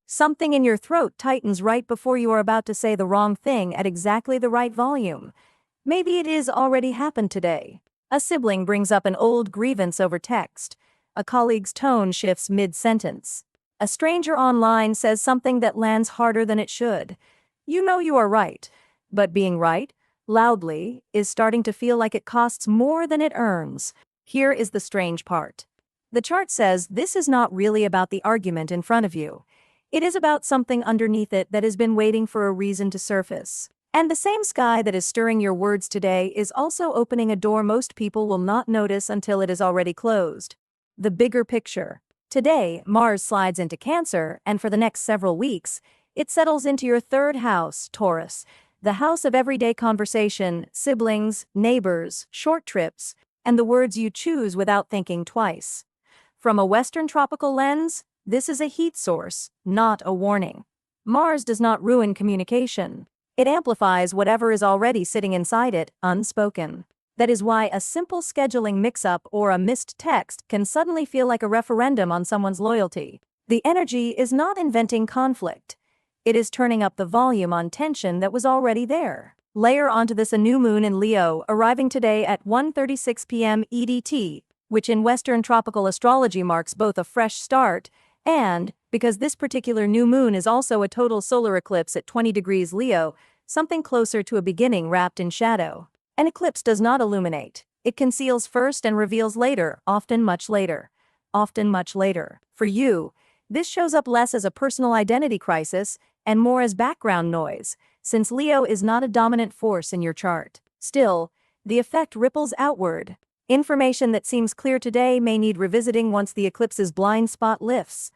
Something in your throat tightens right before you are about to say the wrong thing at exactly the right volume. Maybe it is already happened today. A sibling brings up an old grievance over text. A colleague's tone shifts mid-sentence. A stranger online says something that lands harder than it should. You know you are right, but being right, loudly, is starting to feel like it costs more than it earns. Here is the strange part. The chart says this is not really about the argument in front of you. It is about something underneath it that has been waiting for a reason to surface. And the same sky that is stirring your words today is also opening a door most people will not notice until it is already closed. The bigger picture. Today, Mars slides into Cancer, and for the next several weeks, it settles into your third house, Taurus, the house of everyday conversation, siblings, neighbors, short trips, and the words you choose without thinking twice. From a Western tropical lens, this is a heat source, not a warning. Mars does not ruin communication. It amplifies whatever is already sitting inside it, unspoken. That is why a simple scheduling mix-up or a missed text can suddenly feel like a referendum on someone's loyalty. The energy is not inventing conflict. It is turning up the volume on tension that was already there. Layer onto this a new moon in Leo, arriving today at 1:36 p.m. EDT, which in Western tropical astrology marks both a fresh start and, because this particular new moon is also a total solar eclipse at 20 degrees Leo, something closer to a beginning wrapped in shadow. An eclipse does not illuminate. It conceals first and reveals later, often much later. Often much later. For you, this shows up less as a personal identity crisis and more as background noise, since Leo is not a dominant force in your chart. Still, the effect ripples outward. Information that seems clear today may need revisiting once the eclipse's blind spot lifts.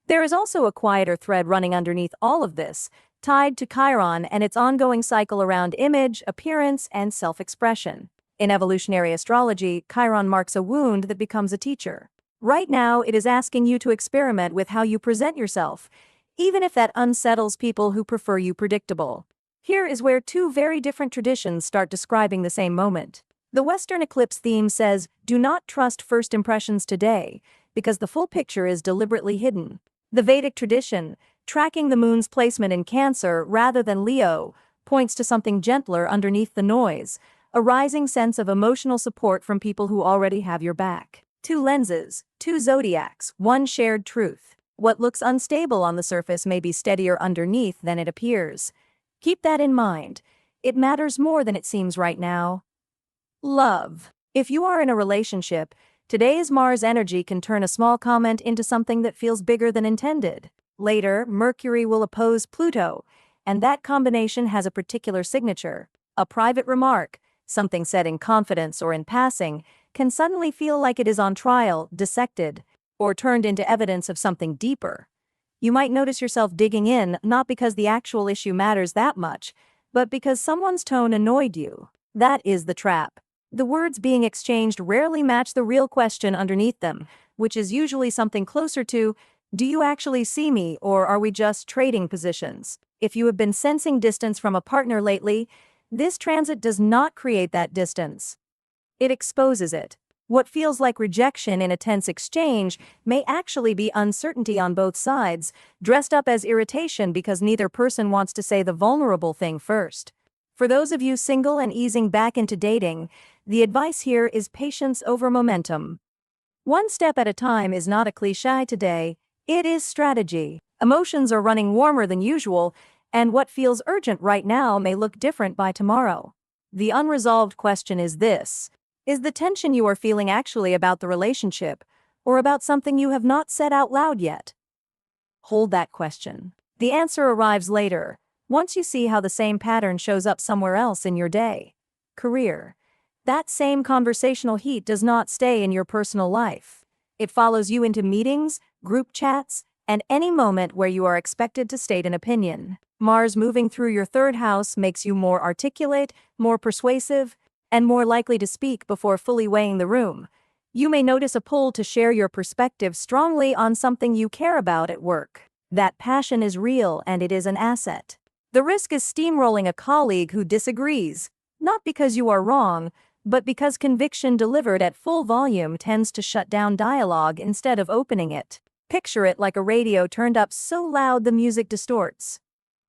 There is also a quieter thread running underneath all of this, tied to Chiron and its ongoing cycle around image, appearance, and self-expression. In evolutionary astrology, Chiron marks a wound that becomes a teacher. Right now, it is asking you to experiment with how you present yourself, even if that unsettles people who prefer you predictable. Here is where two very different traditions start describing the same moment. The Western eclipse theme says, do not trust first impressions today, because the full picture is deliberately hidden. The Vedic tradition, tracking the moon's placement in Cancer rather than Leo, points to something gentler underneath the noise, a rising sense of emotional support from people who already have your back. Two lenses, two zodiacs, one shared truth. What looks unstable on the surface may be steadier underneath than it appears. Keep that in mind. It matters more than it seems right now. Love. If you are in a relationship, today's Mars energy can turn a small comment into something that feels bigger than intended. Later, Mercury will oppose Pluto, and that combination has a particular signature. A private remark, something said in confidence or in passing, can suddenly feel like it is on trial, dissected, or turned into evidence of something deeper. You might notice yourself digging in, not because the actual issue matters that much, but because someone's tone annoyed you. That is the trap. The words being exchanged rarely match the real question underneath them, which is usually something closer to, do you actually see me, or are we just trading positions? If you have been sensing distance from a partner lately, this transit does not create that distance. It exposes it. What feels like rejection in a tense exchange may actually be uncertainty on both sides, dressed up as irritation because neither person wants to say the vulnerable thing first. For those of you single and easing back into dating, the advice here is patience over momentum. One step at a time is not a cliché today, it is strategy. Emotions are running warmer than usual, and what feels urgent right now may look different by tomorrow. The unresolved question is this: is the tension you are feeling actually about the relationship, or about something you have not said out loud yet? Hold that question. The answer arrives later, once you see how the same pattern shows up somewhere else in your day. Career. That same conversational heat does not stay in your personal life. It follows you into meetings, group chats, and any moment where you are expected to state an opinion. Mars moving through your third house makes you more articulate, more persuasive, and more likely to speak before fully weighing the room. You may notice a pull to share your perspective strongly on something you care about at work. That passion is real and it is an asset. The risk is steamrolling a colleague who disagrees, not because you are wrong, but because conviction delivered at full volume tends to shut down dialogue instead of opening it. Picture it like a radio turned up so loud the music distorts.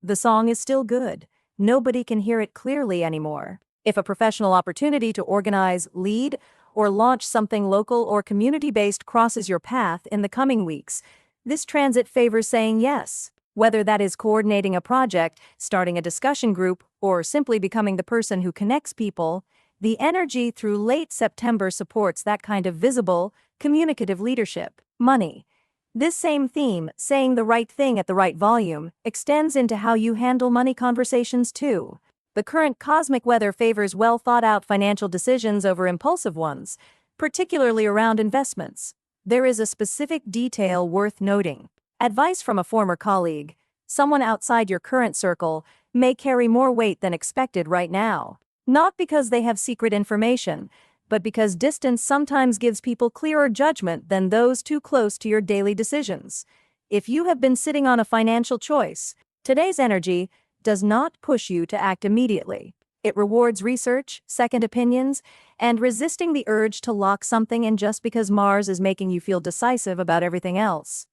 The song is still good. Nobody can hear it clearly anymore. If a professional opportunity to organize, lead, or launch something local or community-based crosses your path in the coming weeks, this transit favors saying yes. Whether that is coordinating a project, starting a discussion group, or simply becoming the person who connects people, the energy through late September supports that kind of visible, communicative leadership. Money. This same theme, saying the right thing at the right volume, extends into how you handle money conversations too. The current cosmic weather favors well-thought-out financial decisions over impulsive ones, particularly around investments. There is a specific detail worth noting. Advice from a former colleague, someone outside your current circle, may carry more weight than expected right now. Not because they have secret information, but because distance sometimes gives people clearer judgment than those too close to your daily decisions. If you have been sitting on a financial choice, today's energy does not push you to act immediately. It rewards research, second opinions, and resisting the urge to lock something in just because Mars is making you feel decisive about everything else.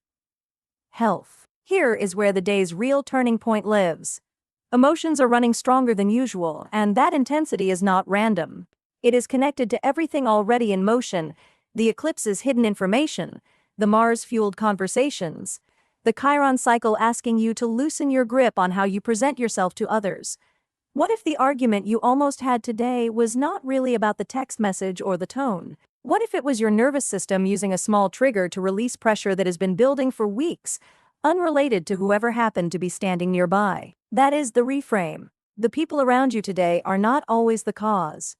Health. Here is where the day's real turning point lives. Emotions are running stronger than usual, and that intensity is not random. It is connected to everything already in motion: the eclipse's hidden information, the Mars-fueled conversations, the Chiron cycle asking you to loosen your grip on how you present yourself to others. What if the argument you almost had today was not really about the text message or the tone? What if it was your nervous system using a small trigger to release pressure that has been building for weeks, unrelated to whoever happened to be standing nearby? That is the reframe. The people around you today are not always the cause.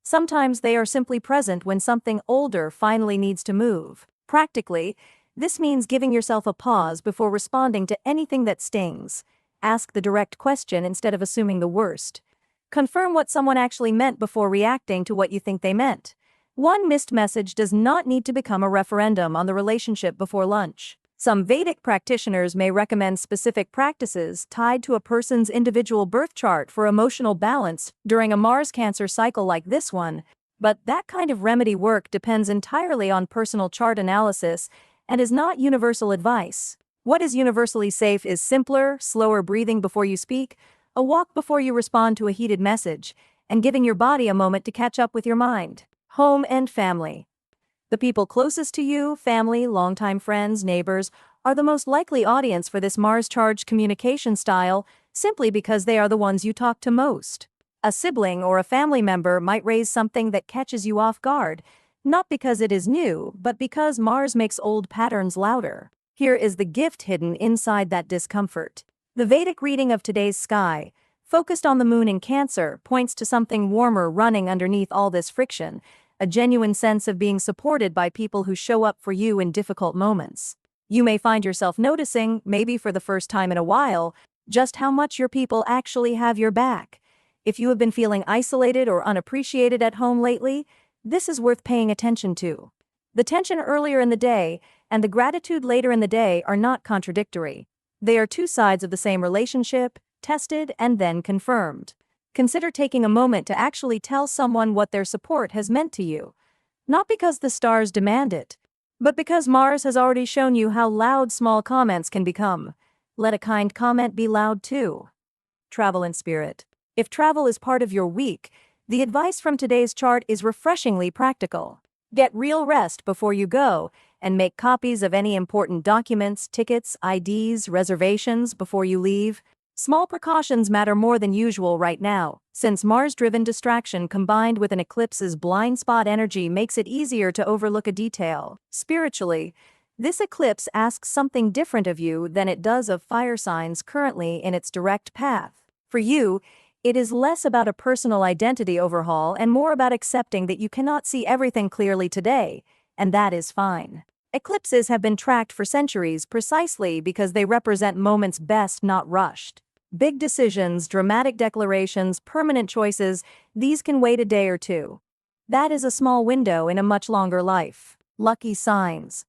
Sometimes they are simply present when something older finally needs to move. Practically, this means giving yourself a pause before responding to anything that stings. Ask the direct question instead of assuming the worst. Confirm what someone actually meant before reacting to what you think they meant. One missed message does not need to become a referendum on the relationship before lunch. Some Vedic practitioners may recommend specific practices tied to a person's individual birth chart for emotional balance during a Mars-Cancer cycle like this one, but that kind of remedy work depends entirely on personal chart analysis and is not universal advice. What is universally safe is simpler, slower breathing before you speak, a walk before you respond to a heated message, and giving your body a moment to catch up with your mind. Home and family. The people closest to you, family, longtime friends, neighbors, are the most likely audience for this Mars-charged communication style simply because they are the ones you talk to most. A sibling or a family member might raise something that catches you off guard, not because it is new, but because Mars makes old patterns louder. Here is the gift hidden inside that discomfort. The Vedic reading of today's sky, focused on the moon in Cancer, points to something warmer running underneath all this friction, a genuine sense of being supported by people who show up for you in difficult moments. You may find yourself noticing, maybe for the first time in a while, just how much your people actually have your back. If you have been feeling isolated or unappreciated at home lately, this is worth paying attention to. The tension earlier in the day and the gratitude later in the day are not contradictory. They are two sides of the same relationship, tested and then confirmed. Consider taking a moment to actually tell someone what their support has meant to you. Not because the stars demand it, but because Mars has already shown you how loud small comments can become. Let a kind comment be loud too. Travel in spirit. If travel is part of your week, the advice from today's chart is refreshingly practical. Get real rest before you go, and make copies of any important documents, tickets, IDs, reservations before you leave. Small precautions matter more than usual right now, since Mars-driven distraction combined with an eclipse's blind spot energy makes it easier to overlook a detail. Spiritually, this eclipse asks something different of you than it does of fire signs currently in its direct path. For you, it is less about a personal identity overhaul and more about accepting that you cannot see everything clearly today, and that is fine. Eclipses have been tracked for centuries precisely because they represent moments best not rushed. Big decisions, dramatic declarations, permanent choices, these can wait a day or two. That is a small window in a much longer life. Lucky signs.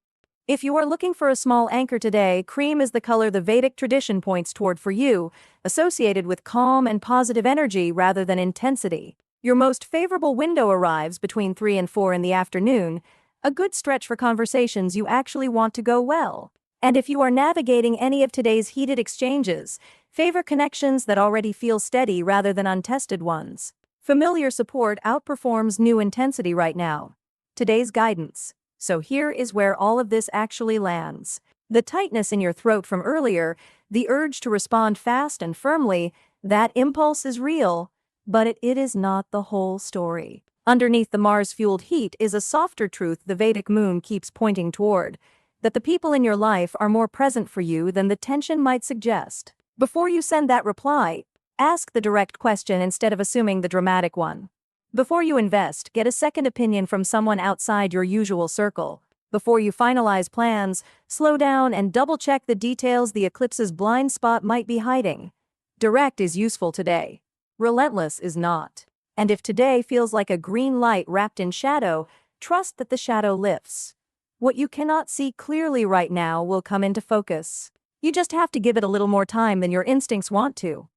If you are looking for a small anchor today, cream is the color the Vedic tradition points toward for you, associated with calm and positive energy rather than intensity. Your most favorable window arrives between 3 and 4 in the afternoon, a good stretch for conversations you actually want to go well. And if you are navigating any of today's heated exchanges, favor connections that already feel steady rather than untested ones. Familiar support outperforms new intensity right now. Today's guidance. So here is where all of this actually lands. The tightness in your throat from earlier, the urge to respond fast and firmly, that impulse is real, but it is not the whole story. Underneath the Mars-fueled heat is a softer truth the Vedic moon keeps pointing toward, that the people in your life are more present for you than the tension might suggest. Before you send that reply, ask the direct question instead of assuming the dramatic one. Before you invest, get a second opinion from someone outside your usual circle. Before you finalize plans, slow down and double-check the details the eclipse's blind spot might be hiding. Direct is useful today. Relentless is not. And if today feels like a green light wrapped in shadow, trust that the shadow lifts. What you cannot see clearly right now will come into focus. You just have to give it a little more time than your instincts want to.